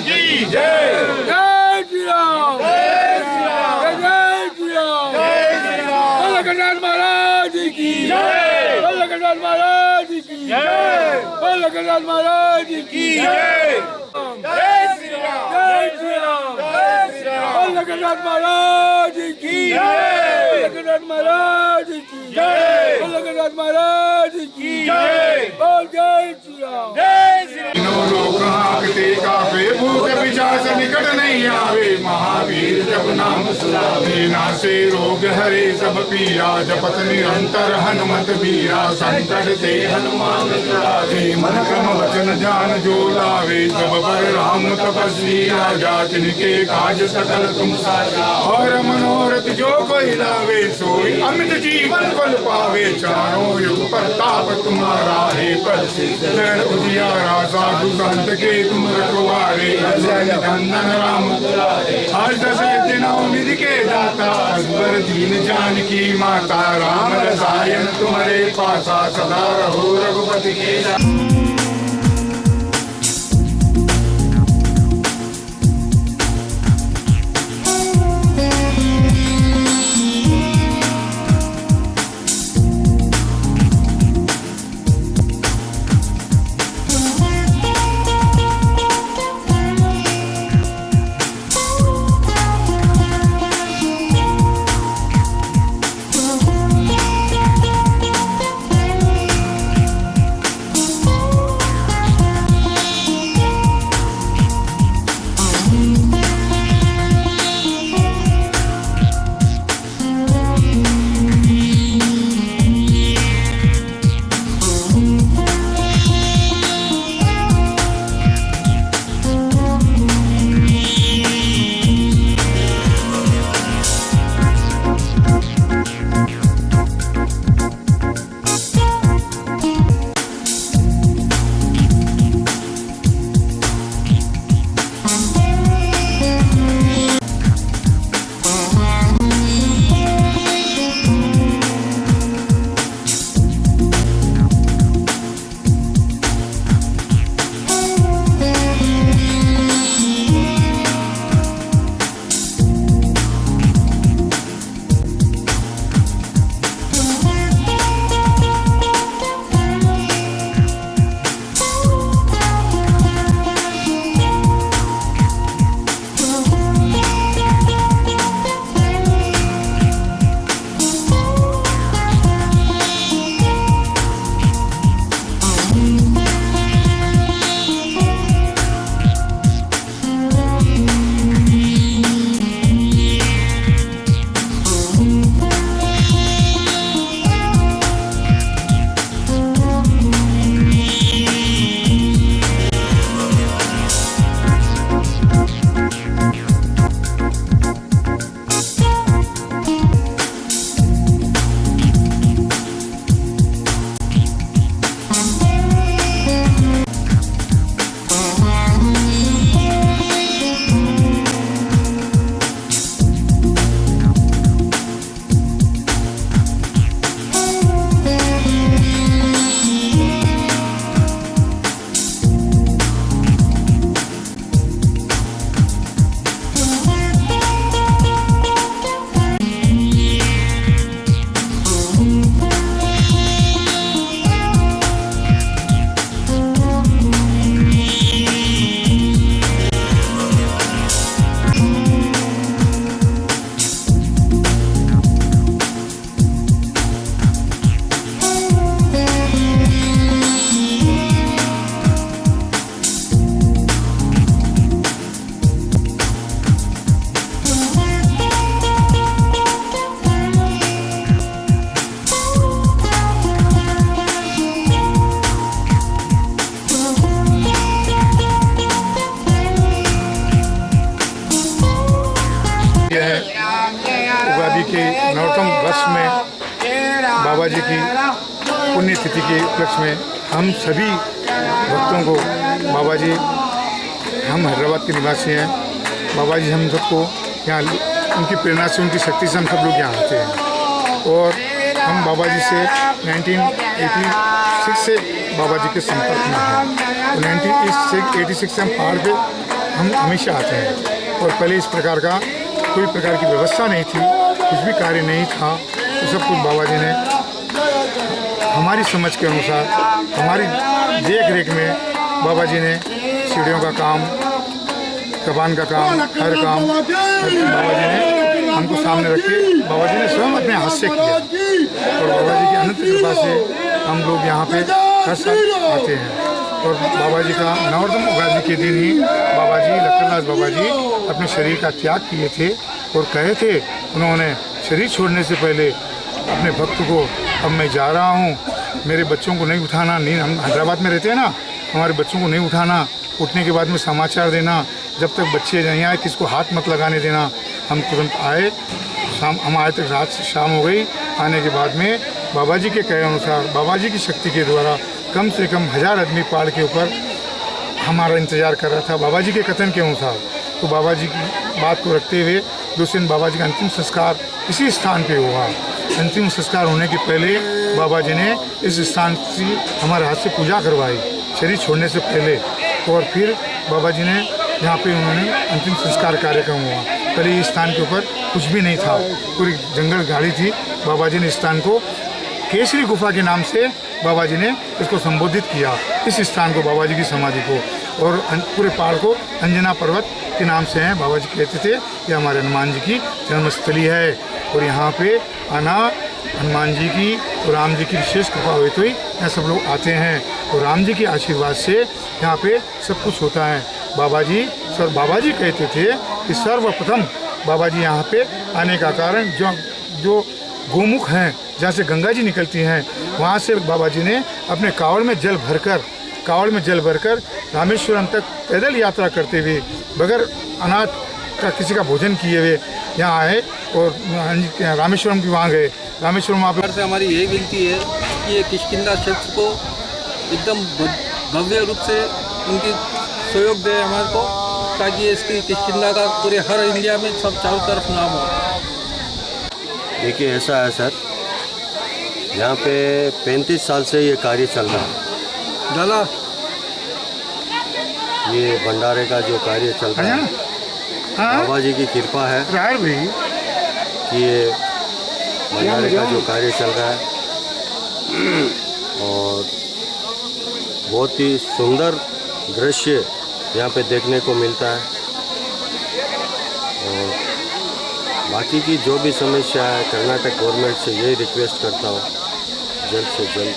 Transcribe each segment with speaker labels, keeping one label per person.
Speaker 1: की जय। जय श्री राम, जय श्री राम, जय श्री राम, जय श्री राम। बोलो गणनाथ महाराज की जय, बोलो गणनाथ महाराज की जय, बोलो गणनाथ महाराज की जय। जय श्री राम, जय श्री राम, जय श्री राम। बोलो गणनाथ महाराज की जय, बोलो गणनाथ महाराज की जय, बोलो गणनाथ महाराज की जय। बोल जय श्री राम, जय श्री राम। लोग हाँकते कापे, भूत पिशाच निकट नहीं आवे, महावीर जब नाम सुनावे, नासे रोग हरे सब पीरा, जपत निरंतर हनुमत बीरा, संकट ते हनुमान छुड़ावे, मन क्रम वचन ध्यान जो लावे, जब पर राम तपस्वी राजा, तिनके काज सकल तुम साजा, और मनोरथ जो कोई लावे, सोई अमित जीवन फल पावे, चारों युग प्रताप तुम्हारा है, प्रसिद्ध जन उजियारा, साधु संत के तुम रखवारे, नंदन राम दुलारे, हर दशरथ नवनिधि के दाता, अकबर दीन जानकी माता, राम रसायन तुम्हारे पासा, सदा रहो रघुपति के।
Speaker 2: उगादि के नवतम वर्ष में बाबा जी की पुण्यतिथि के उपलक्ष्य में हम सभी भक्तों को बाबा जी, हम हैदराबाद के निवासी हैं, बाबा जी हम सबको यहाँ उनकी प्रेरणा से, उनकी शक्ति से हम सब लोग यहाँ आते हैं। और हम बाबा जी से 1986 से बाबा जी के संपर्क में हैं। तो 1986 से हम पहाड़ पे हम हमेशा आते हैं। और पहले इस प्रकार का कोई प्रकार की व्यवस्था नहीं थी, कुछ भी कार्य नहीं था, तो सब कुछ बाबा जी ने हमारी समझ के अनुसार, हमारी देख रेख में बाबा जी ने सीढ़ियों का काम, कबान का काम, हर काम बाबा जी ने हमको सामने रख के बाबा जी ने स्वयं अपने हाथ से किया। और बाबा जी की अनंत कृपा से हम लोग यहाँ पे हर साल आते हैं। और बाबा जी का नवरत्न उगादी के दिन ही बाबा जी, लखनदास बाबा जी अपने शरीर का त्याग किए थे और कहे थे, उन्होंने शरीर छोड़ने से पहले अपने भक्त को, अब मैं जा रहा हूँ, मेरे बच्चों को नहीं उठाना, नहीं, हम हैदराबाद में रहते हैं ना, हमारे बच्चों को नहीं उठाना, उठने के बाद में समाचार देना, जब तक बच्चे नहीं आए किसको हाथ मत लगाने देना। हम तुरंत आए, शाम हम आए तक रात से शाम हो गई। आने के बाद में बाबा जी के कहे अनुसार, बाबा जी की शक्ति के द्वारा कम से कम 1000 आदमी पहाड़ के ऊपर हमारा इंतज़ार कर रहा था बाबा जी के कथन के अनुसार। तो बाबा जी की बात को रखते हुए दूसरे दिन बाबा जी का अंतिम संस्कार इसी स्थान पे हुआ। अंतिम संस्कार होने के पहले बाबा जी ने इस स्थान से हमारे हाथ से पूजा करवाई शरीर छोड़ने से पहले। और फिर बाबा जी ने यहाँ पे उन्होंने अंतिम संस्कार कार्यक्रम हुआ। पहले इस स्थान के ऊपर कुछ भी नहीं था, पूरी जंगल गाड़ी थी। बाबा जी ने इस स्थान को केसरी गुफा के नाम से बाबा जी ने इसको संबोधित किया, इस स्थान को, बाबा जी की समाधि को। और पूरे पहाड़ को अंजना पर्वत के नाम से हैं। बाबा जी कहते थे कि हमारे हनुमान जी की जन्मस्थली है और यहाँ पे आना हनुमान जी की और राम जी की विशेष कृपा हुई तो ही यहाँ सब लोग आते हैं। और राम जी के आशीर्वाद से यहाँ पे सब कुछ होता है। बाबा जी कहते थे कि सर्वप्रथम बाबा जी यहाँ पे आने का कारण जो गोमुख हैं, जहाँ से गंगा जी निकलती हैं, वहाँ से बाबा जी ने अपने कावड़ में जल भरकर रामेश्वरम तक पैदल यात्रा करते हुए बगैर अनाज का किसी का भोजन किए हुए यहाँ आए और रामेश्वरम की वहाँ गए। रामेश्वरम वहाँ पर
Speaker 3: से हमारी यही विनती है कि ये किष्किंधा क्षेत्र को एकदम भव्य रूप से उनकी सहयोग दे हमारे को, ताकि इसकी किष्किंधा का पूरे हर इंडिया में सब चारों तरफ नाम हो।
Speaker 4: देखिए ऐसा है सर, यहाँ पे 35 साल से ये कार्य चल रहा है।
Speaker 3: डाला
Speaker 4: ये भंडारे का जो कार्य चल रहा है, बाबा जी की कृपा है कि ये भंडारे का जो कार्य चल रहा है और बहुत ही सुंदर दृश्य यहाँ पे देखने को मिलता है। और बाकी की जो भी समस्या है, कर्नाटक गवर्नमेंट से यही रिक्वेस्ट करता हूँ, जल्द से जल्द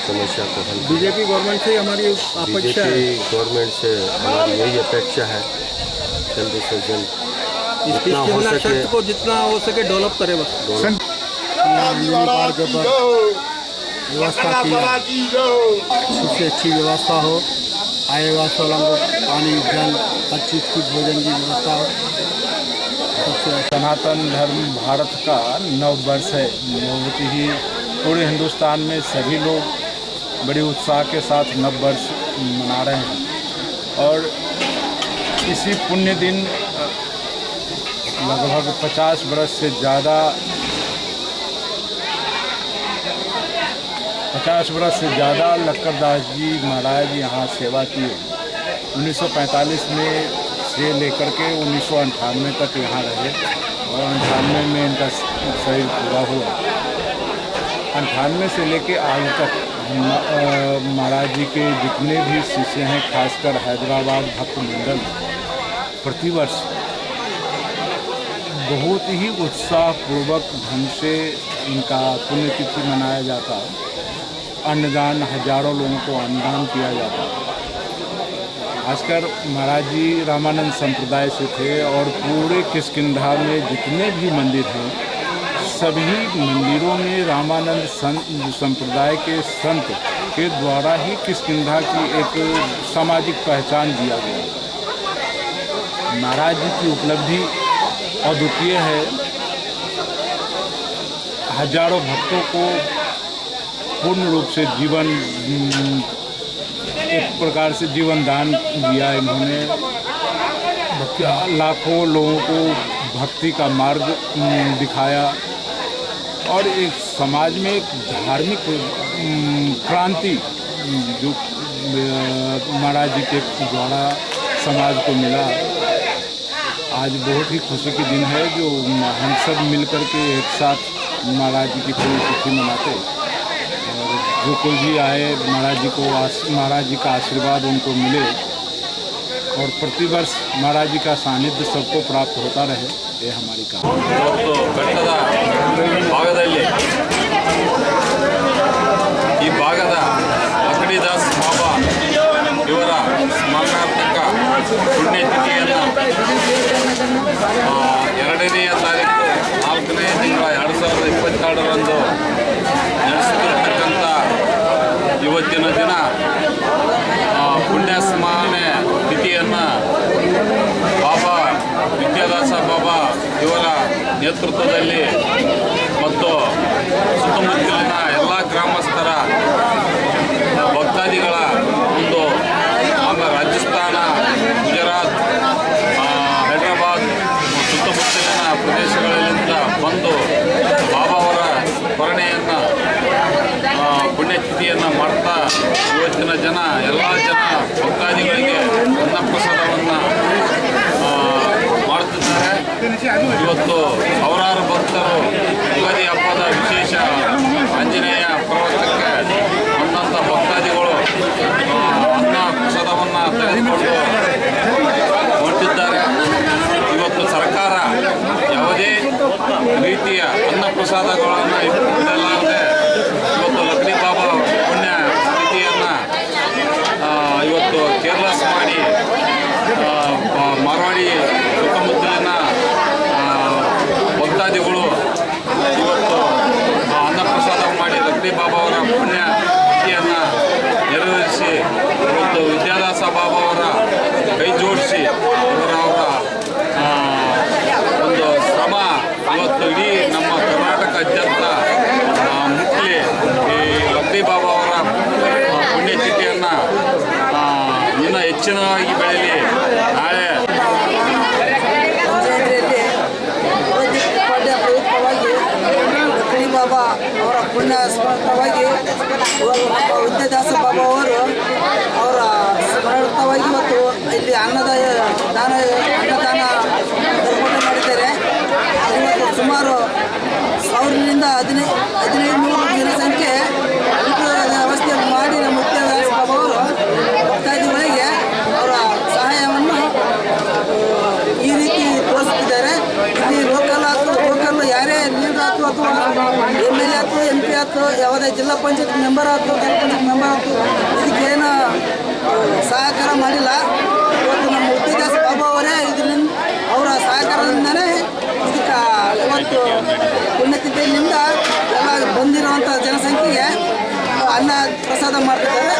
Speaker 4: समस्या को हल।
Speaker 3: बीजेपी गवर्नमेंट से हमारी अपेक्षा है,
Speaker 4: बीजेपी गवर्नमेंट से हमारी यही अपेक्षा है, जल्द से जल्द जितना हो सके,
Speaker 3: को जितना हो सके डेवलप करे बस।
Speaker 5: व्यवस्था की सबसे अच्छी व्यवस्था हो, आएगा सोलह को पानी जल हर चीज़ की भोजन की व्यवस्था हो।
Speaker 6: सनातन धर्म भारत का नववर्ष है। बहुत ही पूरे हिंदुस्तान में सभी लोग बड़े उत्साह के साथ नववर्ष मना रहे हैं। और इसी पुण्य दिन लगभग 50 बरस से ज़्यादा लक्करदास जी महाराज यहाँ सेवा किए। 1945 में से लेकर के 1998 तक यहाँ रहे और 98 में इनका शरीर पूरा हुआ। 98 से लेके आज तक महाराज जी के जितने भी शिष्य हैं, खासकर हैदराबाद भक्त मंडल, प्रतिवर्ष बहुत ही उत्साहपूर्वक ढंग से इनका पुण्यतिथि मनाया जाता है। अन्नदान, हजारों लोगों को अन्नदान किया जाता है। खासकर महाराज जी रामानंद संप्रदाय से थे और पूरे किष्किंधा में जितने भी मंदिर हैं, सभी मंदिरों में रामानंद संप्रदाय के संत के द्वारा ही किष्किंधा की एक सामाजिक पहचान दिया गया। महाराज जी की उपलब्धि अद्वितीय है। हजारों भक्तों को पूर्ण रूप से जीवन, एक प्रकार से जीवन दान दिया इन्होंने। लाखों लोगों को भक्ति का मार्ग दिखाया और एक समाज में एक धार्मिक क्रांति जो महाराज जी के द्वारा समाज को मिला। आज बहुत ही खुशी के दिन है जो हम सब मिलकर के एक साथ महाराज जी की पुण्यतिथि मनाते। और जो कोई भी आए महाराज जी का आशीर्वाद उनको मिले और प्रतिवर्ष महाराज जी का सानिध्य सबको प्राप्त होता रहे, ये हमारी कामना।
Speaker 7: ಇವತ್ತು ಬೆಟ್ಟದ ಭಾಗದಲ್ಲಿ ಈ ಭಾಗದ ಲಕ್ಡಿದಾಸ್ ಬಾಬಾ ಇವರ ಸ್ಮರಣಾರ್ಥಕ ಪುಣ್ಯತಿಥಿಯನ್ನು 2ನೇ ತಾರೀಕು 4ನೇ ತಿಂಗಳ 2022ರಂದು ನಡೆಸುತ್ತಿರತಕ್ಕಂಥ ಇವತ್ತಿನ ದಿನ ಪುಣ್ಯ ಸ್ಮರಣೆ ತಿಥಿಯನ್ನು ಬಾಬಾ ವಿದ್ಯಾದಾಸ ಬಾಬಾ ಇವರ ನೇತೃತ್ವದಲ್ಲಿ ಮತ್ತು ಸುತ್ತಮುತ್ತಲಿನ ಎಲ್ಲ ಗ್ರಾಮಸ್ಥರ ಭಕ್ತಾದಿಗಳ ಒಂದು ರಾಜಸ್ಥಾನ, ಗುಜರಾತ್, ಹೈದರಾಬಾದ್ ಸುತ್ತಮುತ್ತಲಿನ ಪ್ರದೇಶಗಳಿಂದ ಬಂದು ಬಾಬಾ ಅವರ ಸ್ಮರಣೆಯನ್ನು ಪುಣ್ಯತಿಥಿಯನ್ನು ಮಾಡ್ತಾ ಇವತ್ತಿನ ಜನ ಎಲ್ಲ ಜನ ಭಕ್ತಾದಿಗಳಿಗೆ ಅನ್ನಪ್ರಸಾದವನ್ನು ಮಾಡುತ್ತಿದ್ದಾರೆ. ಇವತ್ತು ಸಾವಿರಾರು ಭಕ್ತರು ಯುಗಾದಿ ಹಬ್ಬದ ವಿಶೇಷ ಆಂಜನೇಯ ಪರ್ವತಕ್ಕೆ ಬಂದಂಥ ಭಕ್ತಾದಿಗಳು ಅನ್ನ ಪ್ರಸಾದವನ್ನು ತೆಗೆದುಕೊಂಡು ಹೊರಟಿದ್ದಾರೆ. ಇವತ್ತು ಸರ್ಕಾರ ಯಾವುದೇ ರೀತಿಯ ಅನ್ನ ಪ್ರಸಾದಗಳನ್ನು ಇಡಲಾರದೆ ಇವತ್ತು ಲಕ್ಡಿ ಬಾಬಾ ಪುಣ್ಯ ತಿಥಿಯನ್ನು ಇವತ್ತು ಕೇರ್ಲೆಸ್ ಮಾಡಿ ಮಾರವಾಡಿ ಸುತ್ತಮುತ್ತಲಿನ ಭಕ್ತಾದಿಗಳು ಇವತ್ತು ಅನ್ನಪ್ರಸಾದ ಮಾಡಿ ಲಕ್ಡಿ ಬಾಬಾ ಅವರ ಪುಣ್ಯ ತಿಥಿಯನ್ನು ನೆರವೇರಿಸಿ ಇವತ್ತು ವಿದ್ಯಾದಾಸ ಬಾಬಾ ಅವರ ಕೈ ಜೋಡಿಸಿ ಅವರ ಒಂದು ಶ್ರಮ ಇವತ್ತು ಇಡೀ ನಮ್ಮ ಕರ್ನಾಟಕದಾದ್ಯಂತ ಮುಟ್ಲಿ. ಈ ಲಕ್ಡಿ ಬಾಬಾ ಅವರ ಪುಣ್ಯತಿಥಿಯನ್ನು ಇನ್ನೂ ಹೆಚ್ಚಿನವಾಗಿ ಬೆಳೀಲಿ. ನಾಳೆ
Speaker 8: ಲಕ್ಡಿ ಬಾಬಾ ಅವರ ಪುಣ್ಯ ಸ್ಮರಣವಾಗಿ ವಿದ್ಯಾದಾಸ ಬಾಬಾ ಅವರು ಅವರ ಸ್ಮರಣಾರ್ಥವಾಗಿ ಮತ್ತು ಇಲ್ಲಿ ಅನ್ನದಾನ ಏರ್ಪಾಡು ಮಾಡಿದ್ದಾರೆ. ಇವತ್ತು ಸುಮಾರು 1000ರಿಂದ 1500 ಜನಸಂಖ್ಯೆ ವ್ಯವಸ್ಥೆ ಮಾಡಿ ನಮ್ಮ ವಿದ್ಯಾದಾಸ ಬಾಬಾ ಅವರು ಭಕ್ತಾದಿಗಳಿಗೆ ಅವರ ಸಹಾಯವನ್ನು ಈ ರೀತಿ ತೋರಿಸ್ತಿದ್ದಾರೆ. ಇಲ್ಲಿ ಲೋಕಲ್ ಯಾರೇ ಲೀಡರ್ ಆಯ್ತು ಅಥವಾ MLA ಆಯ್ತು, MP ಆಯ್ತು, ಯಾವುದೇ ಜಿಲ್ಲಾ ಪಂಚಾಯತ್ ಮೆಂಬರ್ ಆಯ್ತು, ತಾಲೂಕು ಪಂಚಾಯತ್ ಮೆಂಬರ್ ಆಯ್ತು, ಇದಕ್ಕೇನು ಸಹಕಾರ ಮಾಡಿಲ್ಲ. ಇವತ್ತು ನಮ್ಮ ವಿದ್ಯಾದಾಸ ಬಾಬಾ ಅವರೇ ಇದರಿಂದ ಅವರ ಸಹಕಾರದಿಂದನೇ ಇದಕ್ಕೆ ಇವತ್ತು ಪುಣ್ಯತಿಥಿಯಿಂದ ಎಲ್ಲ ಬಂದಿರುವಂಥ ಜನಸಂಖ್ಯೆಗೆ ಅನ್ನ ಪ್ರಸಾದ ಮಾಡ್ತಿದ್ದಾರೆ.